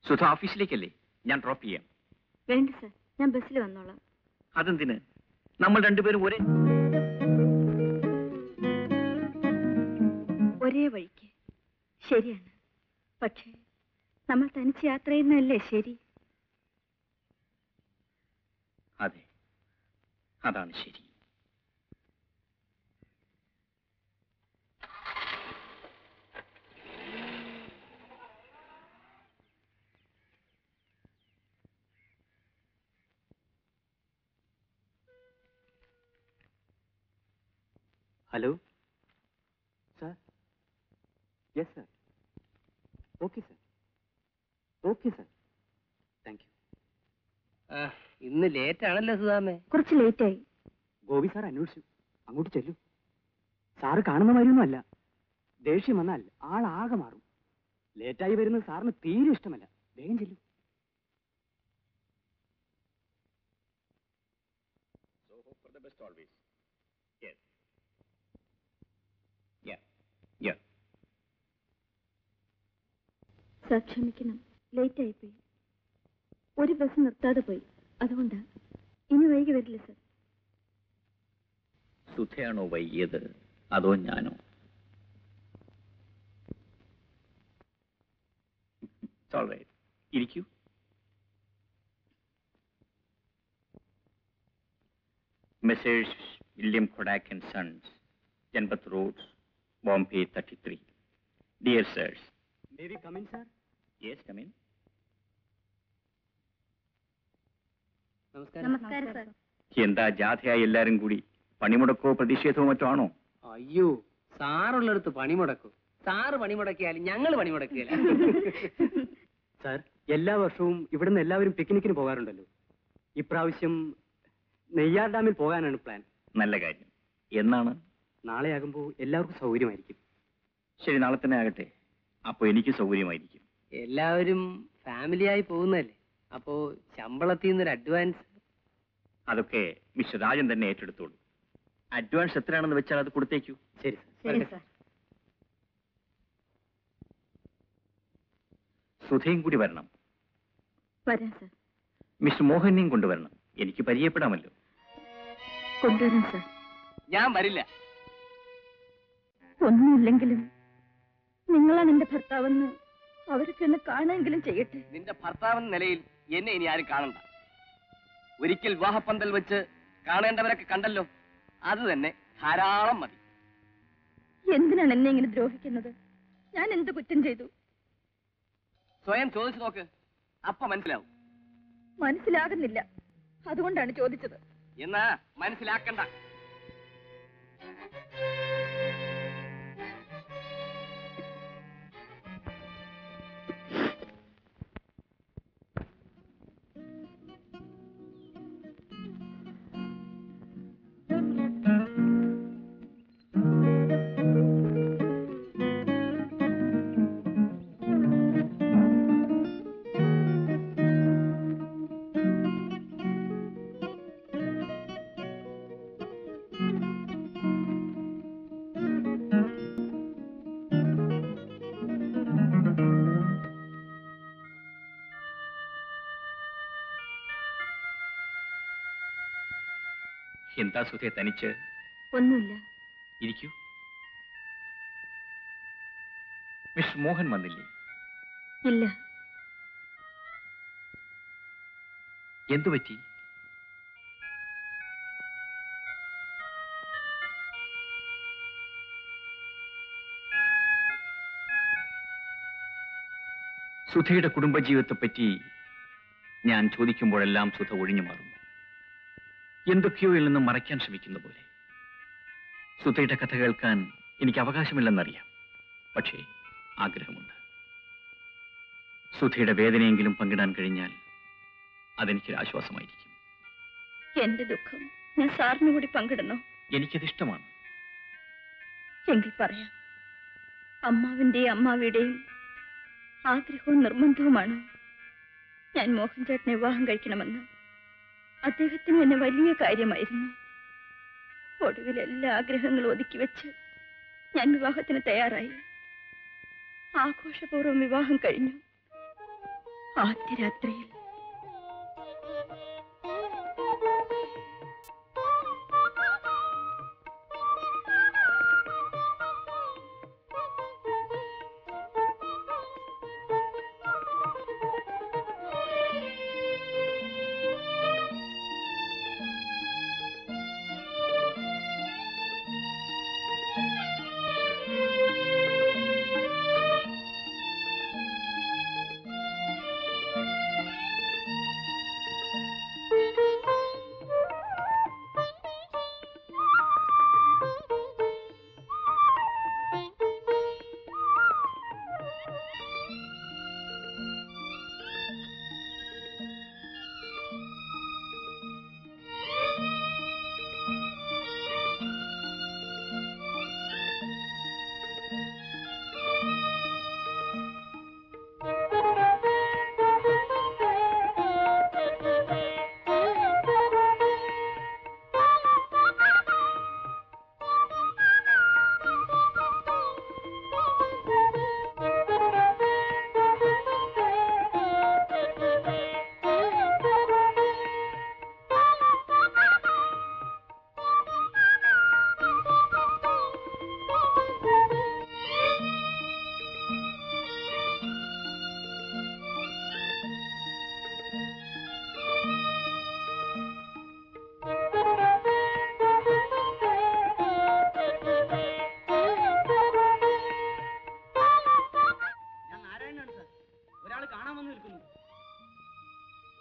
സുധ ഓഫീസിലേക്കല്ലേ? ഞാൻ ഡ്രോപ്പ് ചെയ്യാം. വേണ്ട സർ, ഞാൻ ബസ്സിൽ വന്നോളാം. അതെന്തിന്? നമ്മൾ രണ്ടുപേരും ഒരേ വഴിക്ക്. ശരിയാണ്, പക്ഷേ നമ്മൾ തനിച്ച് യാത്ര ചെയ്യുന്നതല്ലേ ശരി? അതെ, അതാണ് ശരി. Hello sir. Yes sir. Okay sir. Okay sir. Thank you. ഇന്ന് ലേറ്റ് ആണല്ലോ സുധാമേ? കുറച്ച് ലേറ്റായി. ഗോപി സാർ അന്വേഷിച്ചു. അങ്ങോട്ട് ചെല്ലൂ. സാറ് കാണുന്ന മാതിരിയൊന്നും അല്ല. ദേഷ്യം വന്നാൽ ആളാകെ മാറും. ലേറ്റായി വരുന്നത് സാറിന് തീരെ ഇഷ്ടമല്ല. വേഗം ചെല്ലൂ. സർ ക്ഷമിക്കണം, ലേറ്റ് ആയിപ്പോയി. ഒരു ബസ് നിർത്താതെ പോയി, അതുകൊണ്ടാ. ഇനി വൈകി വരില്ല സർ. സുധയാണോ വൈകിയത് അതോ ഞാനോ? ഇരിക്കൂ. Messrs William Kodak and Sons, Janpath road, Bombay 33. Dear sirs. May we come in, sir? Yes, come in. നമസ്കാരം സർ. എന്താ ജാഥയായി എല്ലാരും കൂടി? പണിമുടക്കോ പ്രതിഷേധമോ മറ്റോ ആണോ? അയ്യോ, സാറുള്ളടുത്ത് പണിമുടക്കും. സാറ് പണിമുടക്കിയാലും ഞങ്ങൾ പണിമുടക്കില്ല. സാർ, എല്ലാ വർഷവും ഇവിടുന്ന് എല്ലാവരും പിക്നിക്കിന് പോകാറുണ്ടല്ലോ. ഇപ്രാവശ്യം നെയ്യാർ ഡാമിൽ പോകാനാണ് പ്ലാൻ. നല്ല കാര്യം. എന്നാണ്? നാളെയാകുമ്പോൾ എല്ലാവർക്കും സൗകര്യമായിരിക്കും. ശരി, നാളെ തന്നെ ആകട്ടെ. അപ്പൊ എനിക്ക് സൗകര്യമായിരിക്കും. എല്ലാവരും ഫാമിലിയായി പോകുന്നല്ലേ, അപ്പോ ശമ്പളത്തിൽ നിന്നൊരു അഡ്വാൻസ്. അതൊക്കെ മിസ്റ്റർ രാജൻ തന്നെ ഏറ്റെടുത്തോളൂ. അഡ്വാൻസ് എത്രയാണെന്ന് വെച്ചാൽ അത് കൊടുത്തേക്കൂ. ശരി ശരി സർ. സുധയും കൂടി വരണം. വരാം സർ. മിസ്റ്റർ മോഹനെയും കൊണ്ടുവരണം. എനിക്ക് പരിചയപ്പെടാമല്ലോ. കൊണ്ടുവരാം സർ. ഞാൻ വരില്ല. ഒന്നുമില്ലെങ്കിലും നിങ്ങളാണ് എന്റെ ഭർത്താവെന്ന് അവർക്ക് എന്നെ കാണുമെങ്കിലും ചെയ്യട്ടെ. നിന്റെ ഭർത്താവെന്ന നിലയിൽ എന്നെ ഇനി ആരും കാണണ്ട. ഒരിക്കൽ വിവാഹപ്പന്തൽ വെച്ച് കാണേണ്ടവരൊക്കെ കണ്ടല്ലോ, അത് തന്നെ ധാരാളം മതി. എന്തിനാണ് എന്നെ ഇങ്ങനെ ദ്രോഹിക്കുന്നത്? ഞാൻ എന്ത് കുറ്റം ചെയ്തു? സ്വയം ചോദിച്ചു നോക്ക്, അപ്പ മനസ്സിലാവും. മനസ്സിലാകുന്നില്ല, അതുകൊണ്ടാണ് ചോദിച്ചത്. എന്നാ മനസ്സിലാക്കണ്ട. എന്താ സുധയെ തനിച്ച്? ഒന്നുമില്ല. ഇരിക്കൂ. മിസ്റ്റർ മോഹൻ വന്നില്ലേ? ഇല്ല. എന്തു പറ്റി? സുധയുടെ കുടുംബജീവിതത്തെപ്പറ്റി ഞാൻ ചോദിക്കുമ്പോഴെല്ലാം സുധ ഒഴിഞ്ഞു മാറുന്നു. എന്തൊക്കെയോ ഇതിൽ നിന്നും മറയ്ക്കാൻ ശ്രമിക്കുന്ന പോലെ. സുധയുടെ കഥ കേൾക്കാൻ എനിക്ക് അവകാശമില്ലെന്നറിയാം, പക്ഷേ ആഗ്രഹമുണ്ട്. സുധയുടെ വേദനയെങ്കിലും പങ്കിടാൻ കഴിഞ്ഞാൽ അതെനിക്കൊരു ആശ്വാസമായിരിക്കും. എന്റെ ദുഃഖം ഞാൻ സാറിന് കൂടി പങ്കിടണോ? എനിക്കതിഷ്ടമാണ്. എങ്കിൽ പറയാം. അമ്മാവിന്റെയും അമ്മാവിയുടെയും ആഗ്രഹവും നിർബന്ധവുമാണ് ഞാൻ മോഹൻ ചേട്ടനെ വിവാഹം കഴിക്കണമെന്ന്. അദ്ദേഹത്തിന് എന്നെ വലിയ കാര്യമായിരുന്നു. ഒടുവിൽ എല്ലാ ആഗ്രഹങ്ങളും ഒതുക്കി വെച്ച് ഞാൻ വിവാഹത്തിന് തയ്യാറായി. ആഘോഷപൂർവ്വം വിവാഹം കഴിഞ്ഞു. ആദ്യ രാത്രിയിൽ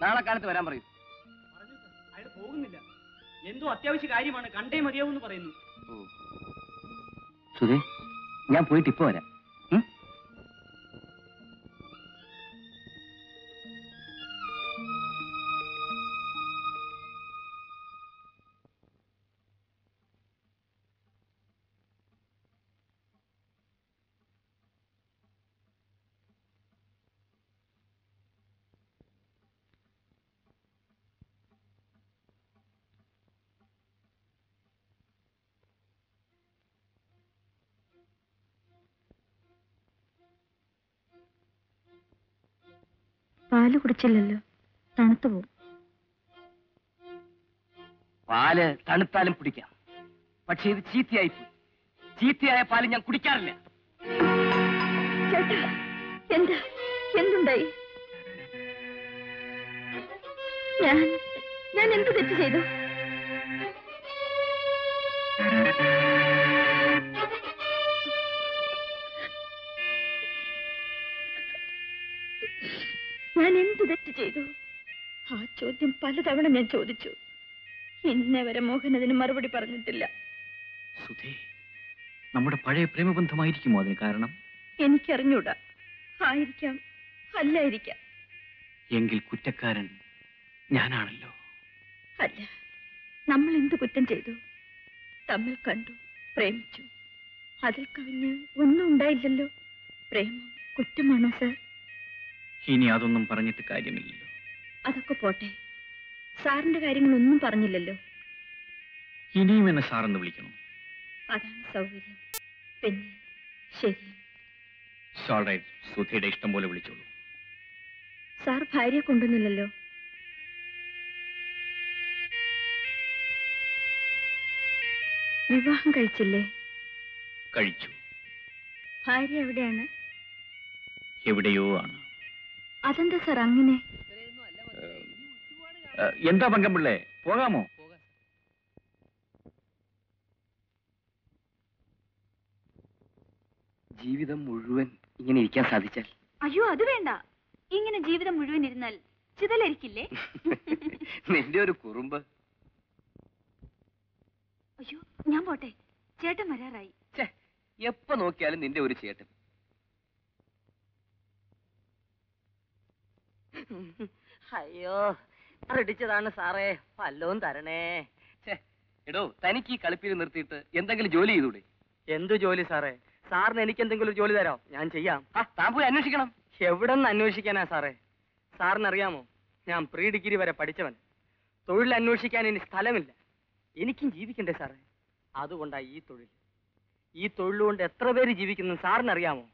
നാളെ കാലത്ത് വരാൻ പറയും. അയാൾ പോകുന്നില്ല. എന്തോ അത്യാവശ്യ കാര്യമാണ്, കണ്ടേ മതിയാവൂന്ന് പറയുന്നു. സുധേ, ഞാൻ പോയിട്ട് ഇപ്പൊ വരാം. പാല് കുടിച്ചില്ലല്ലോ, തണുത്തു പോവും. പാല് തണുത്താലും കുടിക്കാം, പക്ഷെ ഇത് ചീത്തയായിപ്പോയി. ചീത്തയായ പാല് ഞാൻ കുടിക്കാറില്ല. ചേട്ടാ, എന്താ എന്തുണ്ടായി? ഞാൻ എന്ത് തെറ്റ് ചെയ്തു? ഞാൻ എന്ത് തെറ്റ് ചെയ്തു? ആ ചോദ്യം പലതവണ ഞാൻ ചോദിച്ചു. ഇന്നേ വരെ മോഹൻ അതിന് മറുപടി പറഞ്ഞിട്ടില്ല. സുധേ, നമ്മുടെ പഴയ പ്രേമബന്ധമായിരിക്കുമോ അതിന് കാരണം? എനിക്കറിഞ്ഞൂടാ. ആയിരിക്കാം, അല്ലായിരിക്കാം. എങ്കിൽ കുറ്റക്കാരൻ ഞാനാണല്ലോ. അല്ല, നമ്മൾ എന്ത് കുറ്റം ചെയ്തു? തമ്മിൽ കണ്ടു, പ്രേമിച്ചു. അതിൽ കവിഞ്ഞ് ഒന്നും ഉണ്ടായില്ലല്ലോ. പ്രേമം കുറ്റമാണോ സാർ? ഇനി അതൊന്നും പറഞ്ഞിട്ട് കാര്യമില്ലല്ലോ. അതൊക്കെ പോട്ടെ, സാറിന്റെ കാര്യങ്ങളൊന്നും പറഞ്ഞില്ലല്ലോ. ഇനിയും എന്നെ സാറെന്ന് വിളിക്കണം. അതാണ് സൗകര്യം. പിന്നെ ശരി, സുധയുടെ ഇഷ്ടം പോലെ വിളിച്ചോളൂ. സാർ ഭാര്യയെ കൊണ്ടുവന്നില്ലല്ലോ. വിവാഹം കഴിച്ചില്ലേ? കഴിച്ചു. ഭാര്യ എവിടെയാണ്? എവിടെയോ ആണ്. അതെന്താ സാർ അങ്ങനെ? എന്താ പങ്കമ്പിള്ളേ, പോകാമോ? ജീവിതം മുഴുവൻ ഇങ്ങനെ ഇരിക്കാൻ സാധിച്ചാൽ? അയ്യോ, അത് വേണ്ട. ഇങ്ങനെ ജീവിതം മുഴുവൻ ഇരുന്നാൽ ചിതലരിക്കില്ലേ? നിന്റെ ഒരു കുറുമ്പ്. അയ്യോ, ഞാൻ പോട്ടെ, ചേട്ടൻ വരാറായി. എപ്പോ നോക്കിയാലും നിന്റെ ഒരു ചേട്ടൻ. അയ്യോ, ഇടിച്ചതാണ് സാറേ, വല്ലവും തരണേ. എടോ, തനിക്ക് ഈ കളിപ്പീര് നിർത്തിയിട്ട് എന്തെങ്കിലും ജോലി ചെയ്തൂടെ? എന്തു ജോലി സാറേ? സാറിന് എനിക്ക് എന്തെങ്കിലും ഒരു ജോലി തരാം, ഞാൻ ചെയ്യാം. താൻ പോയി അന്വേഷിക്കണം. എവിടെ നിന്ന് അന്വേഷിക്കാനാ സാറേ? സാറിനറിയാമോ, ഞാൻ പ്രീ ഡിഗ്രി വരെ പഠിച്ചവൻ. തൊഴിൽ അന്വേഷിക്കാൻ ഇനി സ്ഥലമില്ല. എനിക്കും ജീവിക്കണ്ടേ സാറേ? അതുകൊണ്ടാ ഈ തൊഴിൽ. ഈ തൊഴിലുകൊണ്ട് എത്ര പേര് ജീവിക്കുന്നു സാറിനറിയാമോ?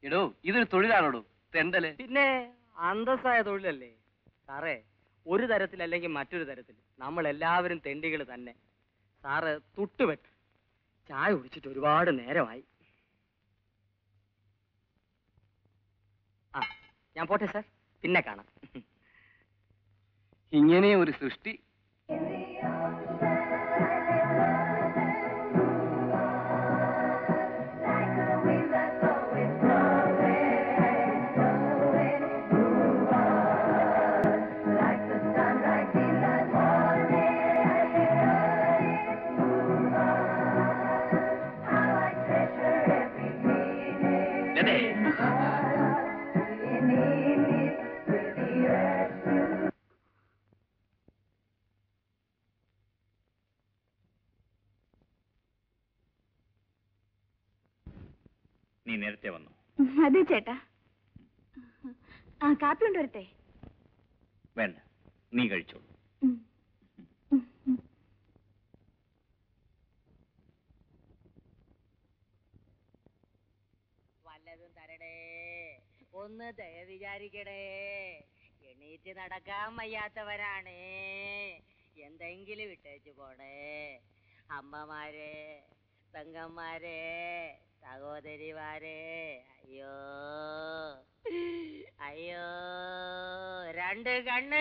എടോ, ഇതൊരു തൊഴിലാണോടോ? തെണ്ടല്. പിന്നെ അന്തസ്സായ തൊഴിലല്ലേ സാറേ. ഒരു തരത്തിലല്ലെങ്കിൽ മറ്റൊരു തരത്തിൽ നമ്മൾ എല്ലാവരും തെണ്ടികൾ തന്നെ. സാറ് തുട്ടുവെട്ട്. ചായ കുടിച്ചിട്ട് ഒരുപാട് നേരമായി. ആ, ഞാൻ പോട്ടെ സാർ, പിന്നെ കാണാം. ഇങ്ങനെ ഒരു സൃഷ്ടി. ലതേ, നീ നേരത്തെ വന്നു. അതെ ചേട്ടാ. ആ കാപ്പി കൊണ്ടുവരട്ടെ? വേണ്ട, നീ കഴിച്ചോളൂ. വല്ലതും തരടേ, ഒന്ന് ദയ വിചാരിക്കടേ. എണീറ്റ് നടക്കാൻ വയ്യാത്തവരാണ്, എന്തെങ്കിലും ഇട്ടേച്ചു പോടേ. അമ്മമാരെ, പെങ്ങന്മാരെ, സഹോദരിമാരെ, അയ്യോ അയ്യോ, രണ്ട് കണ്ണ്